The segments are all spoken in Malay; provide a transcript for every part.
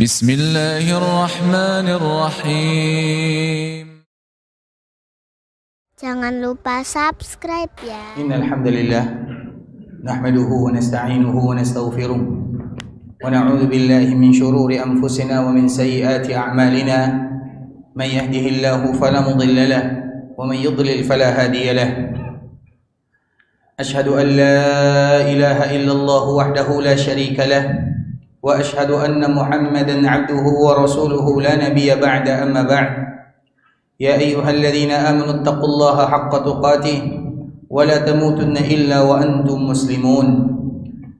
Bismillahirrahmanirrahim. Jangan lupa subscribe ya. Innal hamdalillah nahmaduhu wa nasta'inuhu wa nastaghfiruh wa na'udzu billahi min shururi anfusina wa min sayyiati a'malina. Man yahdihillahu fala mudilla lahu wa man yudlil fala hadiya lahu. Ashhadu an la ilaha illallah wahdahu la syarika lahu wa ashhadu anna Muhammadan 'abduhu wa rasuluhu la nabiyya ba'da, amma ba'd. Ya ayyuhalladzina amanu taqullaha haqqa tuqatih wa la tamutunna illa wa antum muslimun.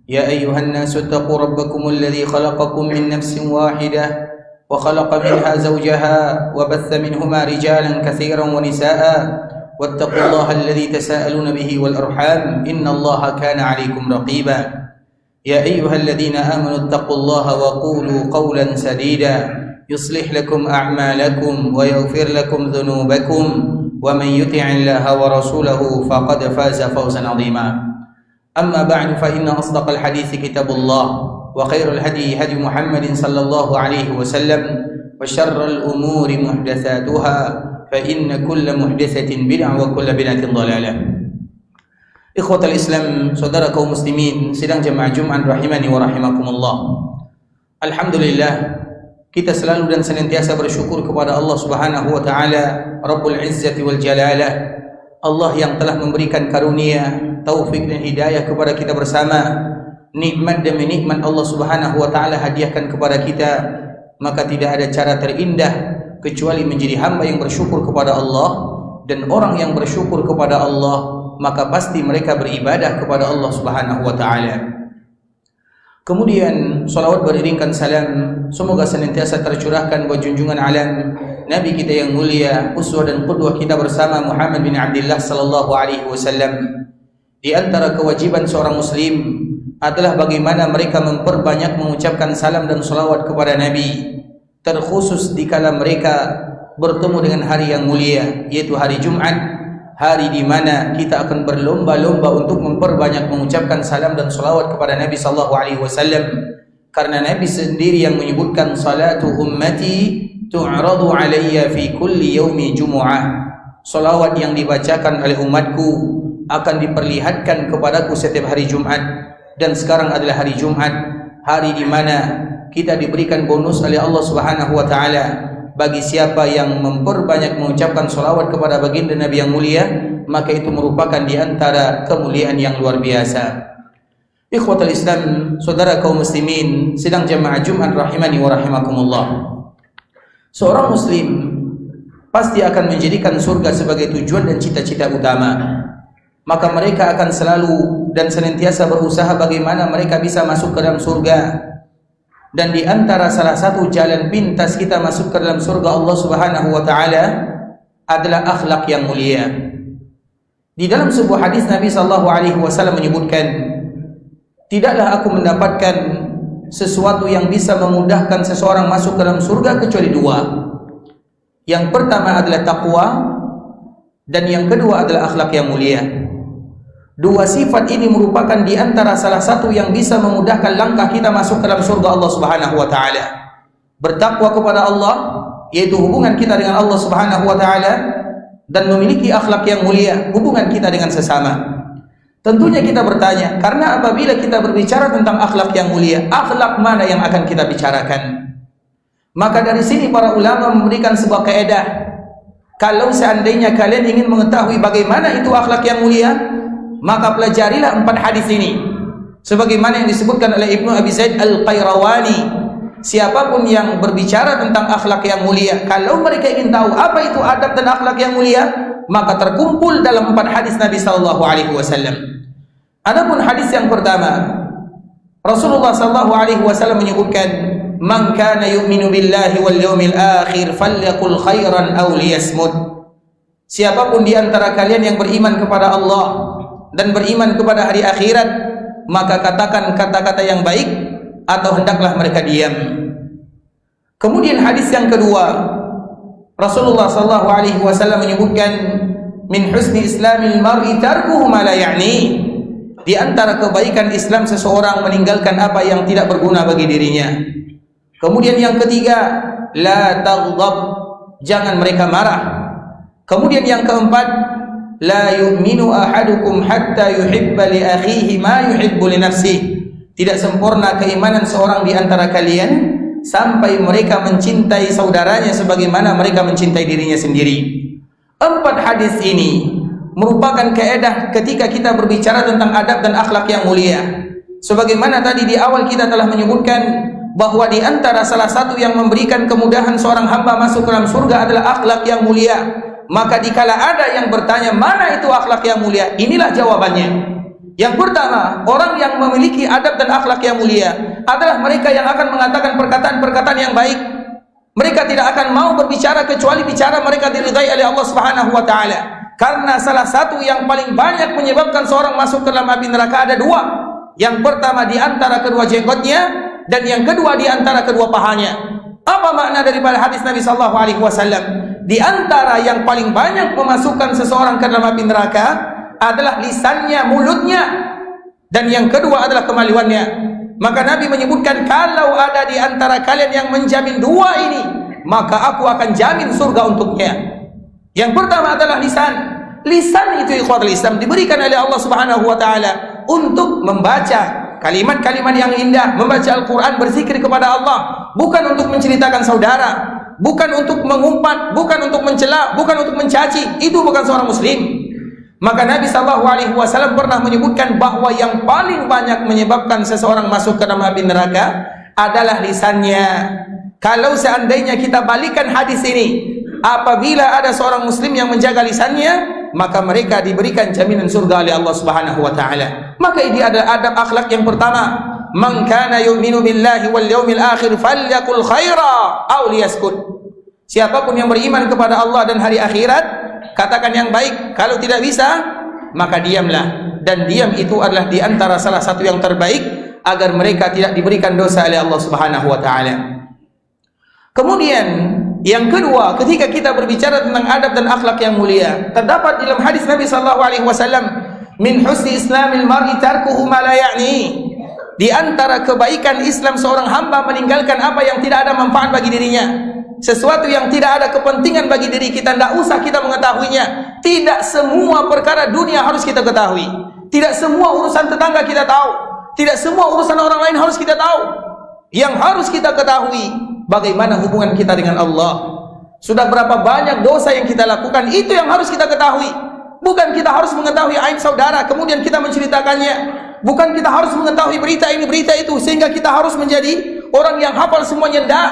Ya ayyuhan nasu taqu rabbakumul ladzi khalaqakum min nafsin wahidah wa khalaqa minha zawjaha wa batha minhuma rijalan katsiran wa nisaa'a wattaqullaha alladzi tasaaluna bihi wal arham innallaha kana 'alaykum raqiba. Ya ayyuhalladzina amanu taqullaha wa qulu qawlan sadida yuslih lakum a'malakum wa yaghfir lakum dhunubakum wa man yuti'illaha wa rasulahu faqad faza fawzan 'azima. Amma ba'du, fa inna asdaqal hadithi kitabullah wa khairul hadi hadi Muhammadin sallallahu alaihi wasallam wa syarrul umuri muhdatsatuha fa inna kulla muhdatsatin bid'ah wa kulla bid'atin dhalalah. Ikhwatal Islam, saudara kaum muslimin sidang jemaah Jumat rahimani wa rahimakumullah. Alhamdulillah, kita selalu dan senantiasa bersyukur kepada Allah Subhanahu wa taala, Rabbul Izzati wal Jalalah. Allah yang telah memberikan karunia, taufik dan hidayah kepada kita bersama. Nikmat demi nikmat Allah Subhanahu wa taala hadiahkan kepada kita, maka tidak ada cara terindah kecuali menjadi hamba yang bersyukur kepada Allah. Dan orang yang bersyukur kepada Allah, maka pasti mereka beribadah kepada Allah Subhanahu wa taala. Kemudian salawat beriringkan salam semoga senantiasa tercurahkan buat junjungan alam Nabi kita yang mulia, uswah dan qudwah kita bersama Muhammad bin Abdullah sallallahu alaihi wasallam. Di antara kewajiban seorang muslim adalah bagaimana mereka memperbanyak mengucapkan salam dan salawat kepada Nabi, terkhusus dikala mereka bertemu dengan hari yang mulia, yaitu hari Jumat, hari di mana kita akan berlomba-lomba untuk memperbanyak mengucapkan salam dan salawat kepada Nabi sallallahu alaihi wasallam, karena Nabi sendiri yang menyebutkan salatu ummati tu'radu alayya fi kulli yaumi jumu'ah. Salawat yang dibacakan oleh umatku akan diperlihatkan kepadaku setiap hari Jumat, dan sekarang adalah hari Jumat, hari di mana kita diberikan bonus oleh Allah Subhanahu wa taala bagi siapa yang memperbanyak mengucapkan salawat kepada baginda Nabi yang mulia, maka itu merupakan di antara kemuliaan yang luar biasa. Ikhwatul Islam, saudara kaum muslimin sidang jemaah Jumat rahimani wa rahimakumullah. Seorang muslim pasti akan menjadikan surga sebagai tujuan dan cita-cita utama. Maka mereka akan selalu dan senantiasa berusaha bagaimana mereka bisa masuk ke dalam surga. Dan di antara salah satu jalan pintas kita masuk ke dalam surga Allah Subhanahu wa taala adalah akhlak yang mulia. Di dalam sebuah hadis Nabi sallallahu alaihi wasallam menyebutkan, tidaklah aku mendapatkan sesuatu yang bisa memudahkan seseorang masuk ke dalam surga kecuali dua. Yang pertama adalah taqwa, dan yang kedua adalah akhlak yang mulia. Dua sifat ini merupakan di antara salah satu yang bisa memudahkan langkah kita masuk ke dalam surga Allah Subhanahu wa taala. Bertakwa kepada Allah, yaitu hubungan kita dengan Allah Subhanahu wa taala, dan memiliki akhlak yang mulia, hubungan kita dengan sesama. Tentunya kita bertanya, karena apabila kita berbicara tentang akhlak yang mulia, akhlak mana yang akan kita bicarakan? Maka dari sini para ulama memberikan sebuah kaidah. Kalau seandainya kalian ingin mengetahui bagaimana itu akhlak yang mulia, maka pelajarilah 4 hadis ini. Sebagaimana yang disebutkan oleh Ibnu Abi Zaid Al-Qayrawani, siapapun yang berbicara tentang akhlak yang mulia, kalau mereka ingin tahu apa itu adab dan akhlak yang mulia, maka terkumpul dalam 4 hadis Nabi sallallahu alaihi wasallam. Adapun hadis yang pertama, Rasulullah sallallahu alaihi wasallam menyebutkan, "Man kana yu'minu billahi wal yawmil akhir falyaqul khairan aw liyasmut." Siapapun di antara kalian yang beriman kepada Allah dan beriman kepada hari akhirat, maka katakan kata-kata yang baik atau hendaklah mereka diam. Kemudian hadis yang kedua, Rasulullah sallallahu alaihi wasallam menyebutkan, min husni islamil mar'i tarkuhu ma la ya'ni. Di antara kebaikan Islam seseorang meninggalkan apa yang tidak berguna bagi dirinya. Kemudian yang ketiga, la taghdab, jangan mereka marah. Kemudian yang keempat, la yu'minu ahadukum hatta yuhibba li akhihi ma yuhibbu li nafsihi. Tidak sempurna keimanan seorang di antara kalian sampai mereka mencintai saudaranya sebagaimana mereka mencintai dirinya sendiri. 4 hadis ini merupakan kaedah ketika kita berbicara tentang adab dan akhlak yang mulia. Sebagaimana tadi di awal kita telah menyebutkan bahwa di antara salah satu yang memberikan kemudahan seorang hamba masuk ke dalam surga adalah akhlak yang mulia. Maka dikala ada yang bertanya, mana itu akhlak yang mulia? Inilah jawabannya. Yang pertama, orang yang memiliki adab dan akhlak yang mulia adalah mereka yang akan mengatakan perkataan-perkataan yang baik. Mereka tidak akan mau berbicara kecuali bicara mereka diridai oleh Allah Subhanahu wa taala. Karena salah satu yang paling banyak menyebabkan seorang masuk ke dalam api neraka ada 2. Yang pertama di antara kedua jenggotnya, dan yang kedua di antara kedua pahanya. Apa makna daripada hadis Nabi sallallahu alaihi wasallam? Di antara yang paling banyak memasukkan seseorang ke dalam api neraka adalah lisannya, mulutnya, dan yang kedua adalah kemaluannya. Maka Nabi menyebutkan, kalau ada di antara kalian yang menjamin 2 ini, maka aku akan jamin surga untuknya. Yang pertama adalah lisan. Lisan itu ikhwatul Islam diberikan oleh Allah Subhanahu wa taala untuk membaca kalimat-kalimat yang indah, membaca Al-Quran, berzikir kepada Allah, bukan untuk menceritakan saudara, bukan untuk mengumpat, bukan untuk mencela, bukan untuk mencaci. Itu bukan seorang muslim. Maka Nabi SAW pernah menyebutkan bahwa yang paling banyak menyebabkan seseorang masuk ke dalam api neraka adalah lisannya. Kalau seandainya kita balikan hadis ini, apabila ada seorang muslim yang menjaga lisannya, maka mereka diberikan jaminan surga oleh Allah Subhanahu wa taala. Maka ini adalah adab akhlak yang pertama. Man kana yu'minu billahi wal yawmil akhir falyakul khaira aw liyaskut. Siapapun yang beriman kepada Allah dan hari akhirat, katakan yang baik. Kalau tidak bisa, maka diamlah. Dan diam itu adalah di antara salah satu yang terbaik agar mereka tidak diberikan dosa oleh Allah Subhanahu wa taala. Kemudian yang kedua, ketika kita berbicara tentang adab dan akhlak yang mulia, terdapat dalam hadis Nabi sallallahu alaihi wasallam, min husni islamil mar'i tarkuhu ma la ya'ni. Di antara kebaikan Islam seorang hamba meninggalkan apa yang tidak ada manfaat bagi dirinya. Sesuatu yang tidak ada kepentingan bagi diri kita, tidak usah kita mengetahuinya. Tidak semua perkara dunia harus kita ketahui. Tidak semua urusan tetangga kita tahu. Tidak semua urusan orang lain harus kita tahu. Yang harus kita ketahui, bagaimana hubungan kita dengan Allah. Sudah berapa banyak dosa yang kita lakukan, itu yang harus kita ketahui. Bukan kita harus mengetahui aib saudara kemudian kita menceritakannya. Bukan kita harus mengetahui berita ini berita itu sehingga kita harus menjadi orang yang hafal semuanya. Tidak.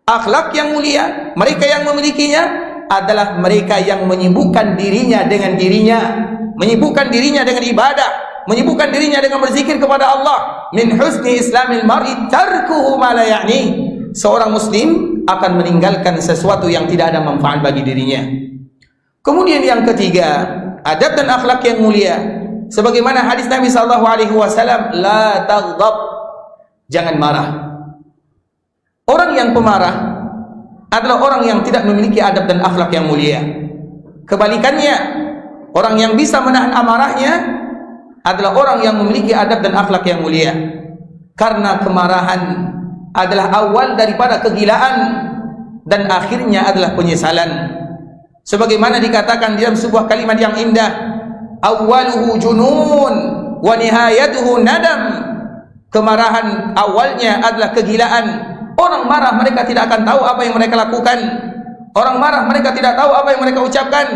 Akhlak yang mulia, mereka yang memilikinya adalah mereka yang menyibukkan dirinya dengan dirinya, menyibukkan dirinya dengan ibadah, menyibukkan dirinya dengan berzikir kepada Allah. Min husni islamil mar'i tarkuhu ma la ya'ni. Seorang muslim akan meninggalkan sesuatu yang tidak ada manfaat bagi dirinya. Kemudian yang ketiga, adab dan akhlak yang mulia, sebagaimana hadis Nabi sallallahu alaihi wasallam, la taghdab, jangan marah. Orang yang pemarah adalah orang yang tidak memiliki adab dan akhlak yang mulia. Kebalikannya, orang yang bisa menahan amarahnya adalah orang yang memiliki adab dan akhlak yang mulia. Karena kemarahan adalah awal daripada kegilaan dan akhirnya adalah penyesalan. Sebagaimana dikatakan dalam sebuah kalimat yang indah, awwaluhu junun wa nihayatuhu nadam. Kemarahan awalnya adalah kegilaan. Orang marah mereka tidak akan tahu apa yang mereka lakukan. Orang marah mereka tidak tahu apa yang mereka ucapkan.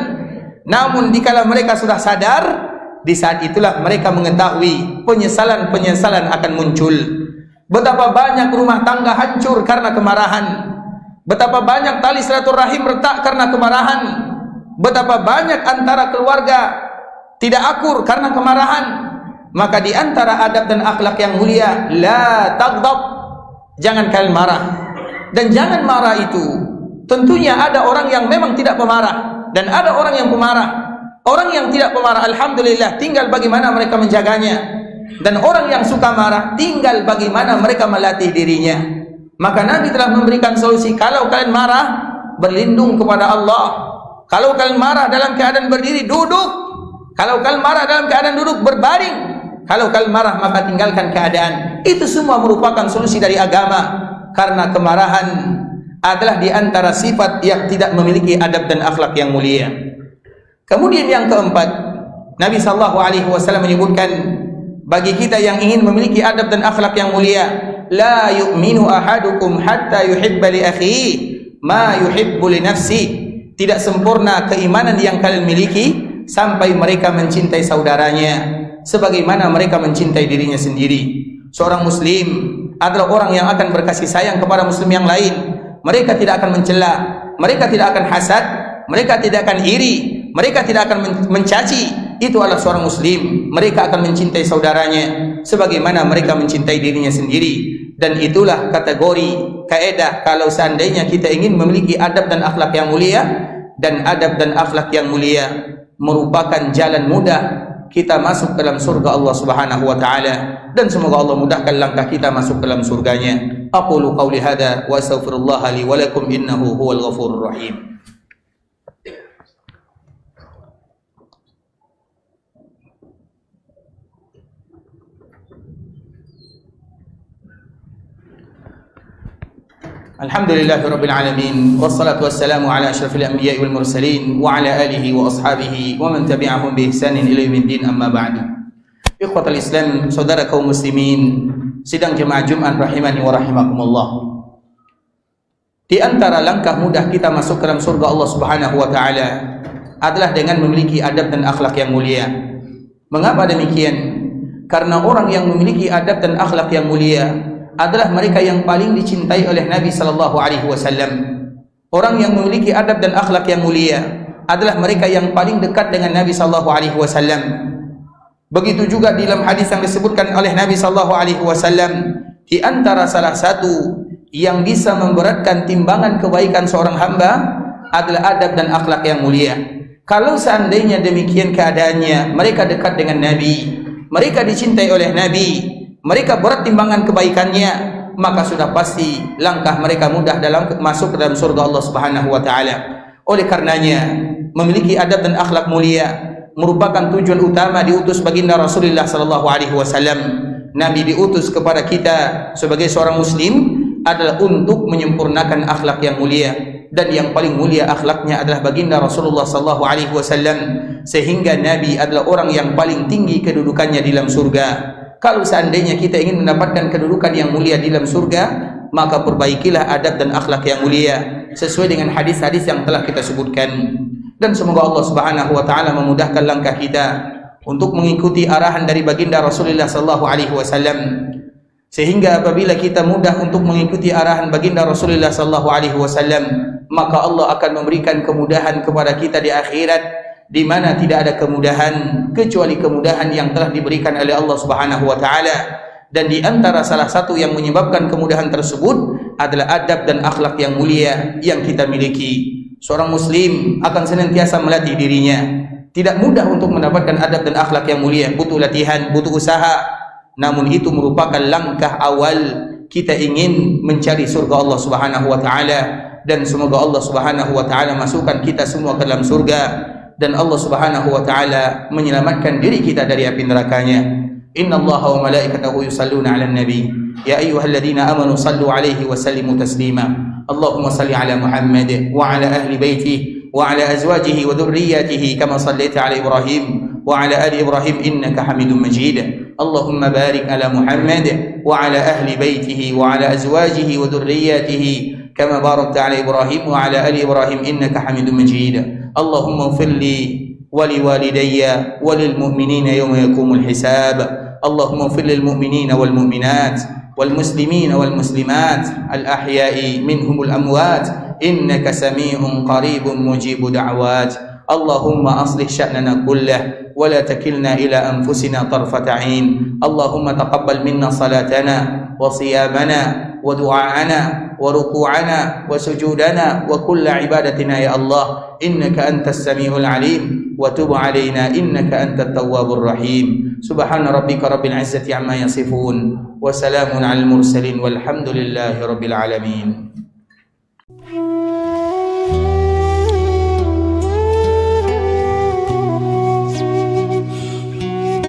Namun dikala mereka sudah sadar, di saat itulah mereka mengetahui penyesalan-penyesalan akan muncul. Betapa banyak rumah tangga hancur karena kemarahan. Betapa banyak tali silaturahim retak karena kemarahan. Betapa banyak antara keluarga tidak akur karena kemarahan. Maka di antara adab dan akhlak yang mulia, la taghdab, jangan kalian marah. Dan jangan marah itu tentunya ada orang yang memang tidak pemarah dan ada orang yang pemarah. Orang yang tidak pemarah, alhamdulillah, tinggal bagaimana mereka menjaganya. Dan orang yang suka marah, tinggal bagaimana mereka melatih dirinya. Maka Nabi telah memberikan solusi. Kalau kalian marah, berlindung kepada Allah. Kalau kalian marah dalam keadaan berdiri, duduk. Kalau kalian marah dalam keadaan duduk, berbaring. Kalau kalian marah, maka tinggalkan keadaan. Itu semua merupakan solusi dari agama. karena kemarahan adalah di antara sifat yang tidak memiliki adab dan akhlak yang mulia. Kemudian yang keempat, Nabi SAW menyebutkan bagi kita yang ingin memiliki adab dan akhlak yang mulia, la yu'minu ahadukum hatta yuhibba li akhihi ma yuhibbu li nafsi. Tidak sempurna keimanan yang kalian miliki sampai mereka mencintai saudaranya sebagaimana mereka mencintai dirinya sendiri. Seorang muslim adalah orang yang akan berkasih sayang kepada muslim yang lain. Mereka tidak akan mencela, mereka tidak akan hasad, mereka tidak akan iri, mereka tidak akan mencaci. Itu adalah seorang muslim. Mereka akan mencintai saudaranya sebagaimana mereka mencintai dirinya sendiri. Dan itulah kategori kaedah kalau seandainya kita ingin memiliki adab dan akhlak yang mulia. Dan adab dan akhlak yang mulia merupakan jalan mudah kita masuk dalam surga Allah Subhanahu wa taala, dan semoga Allah mudahkan langkah kita masuk dalam surganya. Aqulu qauli hadza wa astaghfirullah li wa lakum innahu huwal ghafurur rahim. Alhamdulillahirabbil alamin wassalatu wassalamu ala asyrafil anbiya'i wal mursalin wa ala alihi wa ashabihi wa man tabi'ahum bi ihsanin ila yaumiddin, amma ba'du. Ikhwatal Islam, saudara kaum muslimin, sidang jemaah Jumat rahimani wa rahimakumullah. Di antara langkah mudah kita masuk ke dalam surga Allah Subhanahu wa taala adalah dengan memiliki adab dan akhlak yang mulia. Mengapa demikian? Karena orang yang memiliki adab dan akhlak yang mulia adalah mereka yang paling dicintai oleh Nabi sallallahu alaihi wasallam. Orang yang memiliki adab dan akhlak yang mulia adalah mereka yang paling dekat dengan Nabi sallallahu alaihi wasallam. Begitu juga dalam hadis yang disebutkan oleh Nabi sallallahu alaihi wasallam, di antara salah satu yang bisa memberatkan timbangan kebaikan seorang hamba adalah adab dan akhlak yang mulia. Kalau seandainya demikian keadaannya, mereka dekat dengan Nabi, mereka dicintai oleh Nabi, mereka berat timbangan kebaikannya, maka sudah pasti langkah mereka mudah dalam masuk ke dalam surga Allah Subhanahu wa taala. Oleh karenanya, memiliki adab dan akhlak mulia merupakan tujuan utama diutus baginda Rasulullah sallallahu alaihi wasallam. Nabi diutus kepada kita sebagai seorang muslim adalah untuk menyempurnakan akhlak yang mulia, dan yang paling mulia akhlaknya adalah baginda Rasulullah sallallahu alaihi wasallam, sehingga Nabi adalah orang yang paling tinggi kedudukannya di dalam surga. Kalau seandainya kita ingin mendapatkan kedudukan yang mulia di dalam surga, maka perbaikilah adab dan akhlak yang mulia sesuai dengan hadis-hadis yang telah kita sebutkan. Dan semoga Allah Subhanahu wa taala memudahkan langkah kita untuk mengikuti arahan dari baginda Rasulullah sallallahu alaihi wasallam, sehingga apabila kita mudah untuk mengikuti arahan baginda Rasulullah sallallahu alaihi wasallam, maka Allah akan memberikan kemudahan kepada kita di akhirat, di mana tidak ada kemudahan kecuali kemudahan yang telah diberikan oleh Allah Subhanahu wa taala. Dan di antara salah satu yang menyebabkan kemudahan tersebut adalah adab dan akhlak yang mulia yang kita miliki. Seorang muslim akan senantiasa melatih dirinya. Tidak mudah untuk mendapatkan adab dan akhlak yang mulia, butuh latihan, butuh usaha. Namun itu merupakan langkah awal kita ingin mencari surga Allah Subhanahu wa taala, dan semoga Allah Subhanahu wa taala masukkan kita semua ke dalam surga, dan Allah Subhanahu wa taala menyelamatkan diri kita dari api nerakanya. Innallaha wa malaikatahu yusalluna 'alan nabi ya ayyuhalladzina amanu sallu 'alaihi wa sallimu taslima. Allahumma salli 'ala Muhammad wa 'ala ahli baitihi wa 'ala azwajihi wa dhurriyyatihi kama shallaita 'ala Ibrahim wa 'ala ali Ibrahim innaka Hamidum Majid. Allahumma barik 'ala Muhammad wa 'ala ahli baitihi wa 'ala azwajihi wa dhurriyyatihi kama barakta 'ala Ibrahim wa 'ala ali Ibrahim innaka Hamidum Majid. Allahumma ighfir li wa liwalidayya wa lil mu'minina yawma yaqumul hisab. Allahumma ighfir lil mu'minina wal mu'minat wal muslimina wal muslimat al ahya'i minhumul amwat innaka sami'un qaribun mujibud da'wat. Allahumma aslih sya'nana kullah wa la takilna ila anfusina tarfata 'ain. Allahumma taqabbal minna salatana wa siyamana wa du'aana wa ruku'ana wa sujudana wa kulla ibadatina ya Allah, innaka antas sami'ul alim wa tub 'alaina innaka antat tawwabur rahim. Subhana rabbika rabbil izzati amma yasifun wa salamun 'alal mursalin walhamdulillahi rabbil alamin.